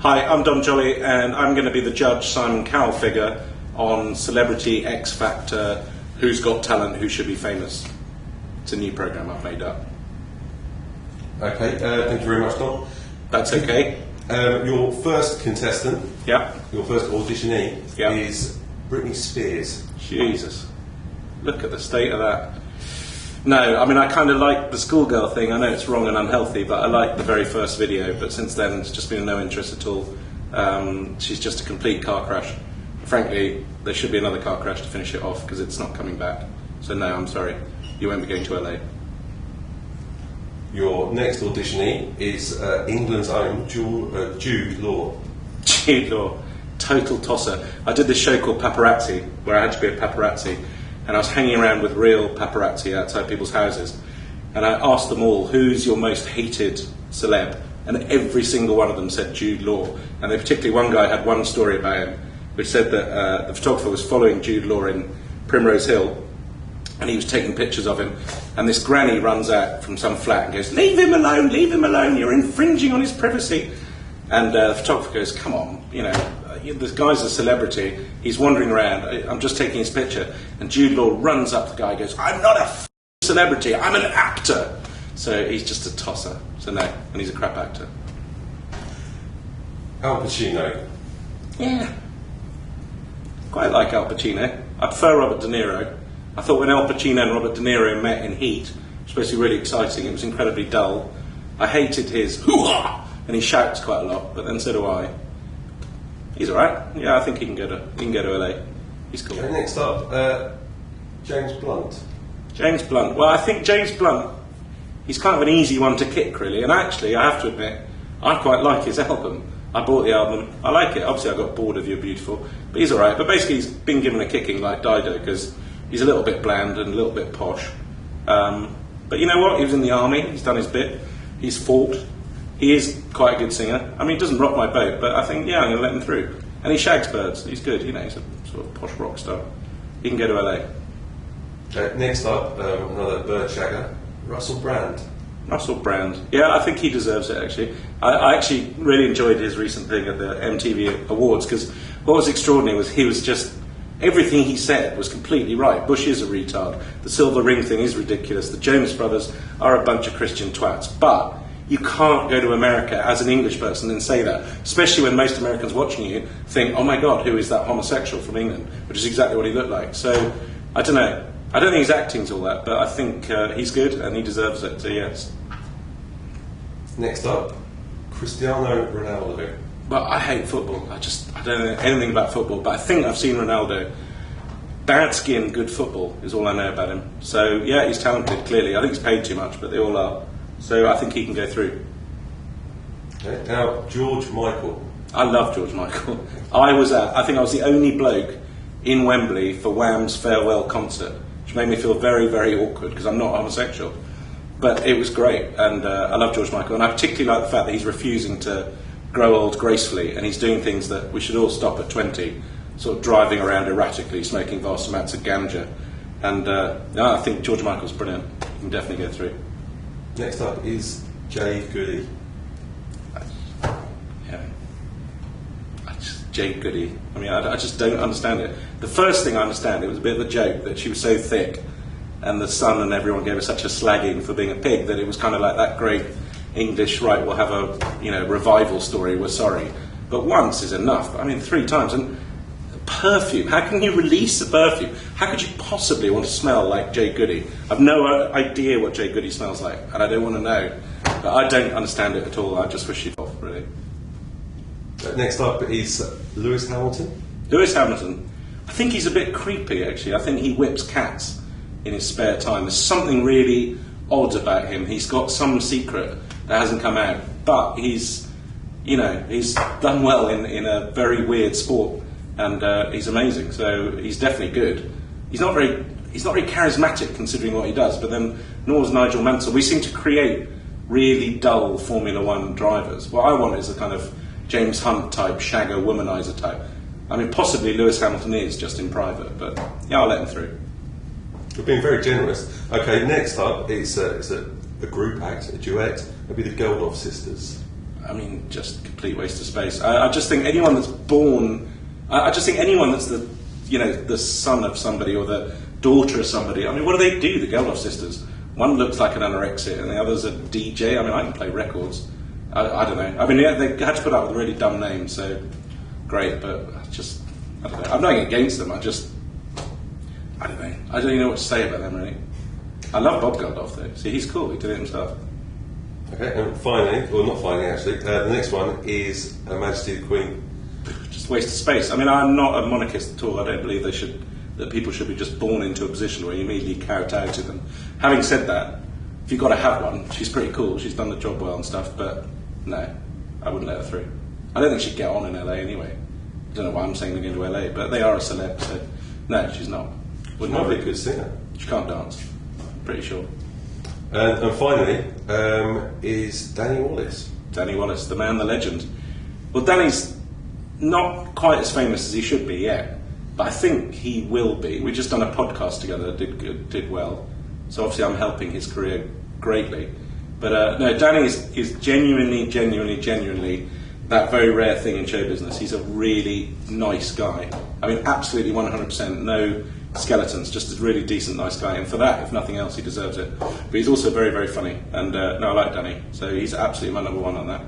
Hi, I'm Dom Joly and I'm going to be the Judge Simon Cowell figure on Celebrity X Factor, Who's Got Talent, Who Should Be Famous. It's a new programme I've made up. Okay, thank you very much, Dom. That's okay. Your first contestant, Yeah. your first auditionee, Yeah. is Britney Spears. Jesus. Look at the state of that. No, I mean, I kind of like the schoolgirl thing. I know it's wrong and unhealthy, but I like the very first video. But since then, it's just been no interest at all. She's just a complete car crash. Frankly, there should be another car crash to finish it off because it's not coming back. So no, I'm sorry. You won't be going to LA. Your next auditionee is England's own Jude Law. Jude Law, total tosser. I did this show called Paparazzi, where I had to be a paparazzi, and I was hanging around with real paparazzi outside people's houses, and I asked them all, who's your most hated celeb? And every single one of them said Jude Law. And they, particularly one guy had one story about him, which said that the photographer was following Jude Law in Primrose Hill, and he was taking pictures of him, and this granny runs out from some flat and goes, leave him alone, you're infringing on his privacy. And the photographer goes, come on, you know, this guy's a celebrity, he's wandering around, I'm just taking his picture. And Jude Law runs up to the guy and goes, I'm not a celebrity, I'm an actor. So he's just a tosser, so no, and he's a crap actor. Al Pacino. Yeah, quite like Al Pacino. I prefer Robert De Niro. I thought when Al Pacino and Robert De Niro met in Heat, it was supposed to be really exciting, it was incredibly dull. I hated his hoo-ha, and he shouts quite a lot, but then so do I. He's alright, yeah, I think he can go to LA. He's cool. Okay, next up, James Blunt. James Blunt. Well, I think James Blunt, he's kind of an easy one to kick, really, and actually, I have to admit, I quite like his album. I bought the album, I like it. Obviously, I got bored of You're Beautiful, but he's alright. But basically, he's been given a kicking like Dido, because he's a little bit bland and a little bit posh. But you know what? He was in the army, he's done his bit, he's fought. He is quite a good singer. I mean, he doesn't rock my boat, but I think, yeah, I'm going to let him through. And he shags birds, he's good, you know, he's a sort of posh rock star. He can go to LA. Next up, another bird shagger, Russell Brand. Russell Brand. Yeah, I think he deserves it, actually. I actually really enjoyed his recent thing at the MTV Awards, because what was extraordinary was he was just, everything he said was completely right. Bush is a retard. The silver ring thing is ridiculous. The Jonas Brothers are a bunch of Christian twats. But you can't go to America as an English person and say that, especially when most Americans watching you think, oh my God, who is that homosexual from England? Which is exactly what he looked like. So, I don't know. I don't think his acting's all that, but I think he's good and he deserves it, so yes. Next up, Cristiano Ronaldo. Well, I hate football. I don't know anything about football, but I think I've seen Ronaldo. Bad skin, good football is all I know about him. So, yeah, he's talented, clearly. I think he's paid too much, but they all are. So I think he can go through. Okay. Now, George Michael. I love George Michael. I think I was the only bloke in Wembley for Wham's farewell concert, which made me feel very, very awkward because I'm not homosexual. But it was great, and I love George Michael, and I particularly like the fact that he's refusing to grow old gracefully, and he's doing things that we should all stop at 20, sort of driving around erratically, smoking vast amounts of ganja. And I think George Michael's brilliant. He can definitely go through. Next up is Jade Goody. Yeah. Jade Goody. I mean, I just don't understand it. The first thing I understand, it was a bit of a joke that she was so thick, and the Sun and everyone gave her such a slagging for being a pig that it was kind of like that great English, right, we'll have a revival story, we're sorry. But once is enough. I mean, 3 times. And perfume, how can you release a perfume? How could you possibly want to smell like Jade Goody? I've no idea what Jade Goody smells like, and I don't want to know. But I don't understand it at all. I just wish she'd off, really. Next up is Lewis Hamilton. Lewis Hamilton. I think he's a bit creepy, actually. I think he whips cats in his spare time. There's something really odd about him. He's got some secret that hasn't come out, but he's done well in a very weird sport, and he's amazing. So he's definitely good. He's not very charismatic considering what he does, but then nor is Nigel Mansell. We seem to create really dull Formula One drivers. What I want is a kind of James Hunt type, shagger, womanizer type. I mean, possibly Lewis Hamilton is just in private, but yeah, I'll let him through. You're being very generous. Okay, next up it's a group act, a duet. It'll be the Geldof sisters. I mean, just complete waste of space. I just think anyone that's born, I just think anyone that's the, you know, the son of somebody or the daughter of somebody. I mean, what do they do? The Geldof sisters. One looks like an anorexic, and the other's a DJ. I mean, I can play records. I don't know. I mean, yeah, they had to put up with a really dumb name, so great. But I don't know. I'm not against them. I don't know. I don't even know what to say about them, really. I love Bob Geldof, though. See, he's cool. He did it himself. Okay, and finally, or not finally actually, the next one is Her Majesty the Queen. Just a waste of space. I mean, I'm not a monarchist at all. I don't believe that people should be just born into a position where you immediately kowtow to them. Having said that, if you've got to have one, she's pretty cool. She's done the job well and stuff, but no, I wouldn't let her through. I don't think she'd get on in LA anyway. I don't know why I'm saying they're going to LA, but they are a celeb, so no, she's not. She might be a good singer. She can't dance, pretty sure. And finally, is Danny Wallace. Danny Wallace, the man, the legend. Well, Danny's not quite as famous as he should be yet, but I think he will be. We've just done a podcast together that did well, so obviously I'm helping his career greatly. But no, Danny is genuinely that very rare thing in show business. He's a really nice guy. I mean, absolutely 100%, no skeletons, just a really decent, nice guy. And for that, if nothing else, he deserves it. But he's also very, very funny. And no, I like Danny. So he's absolutely my number one on that.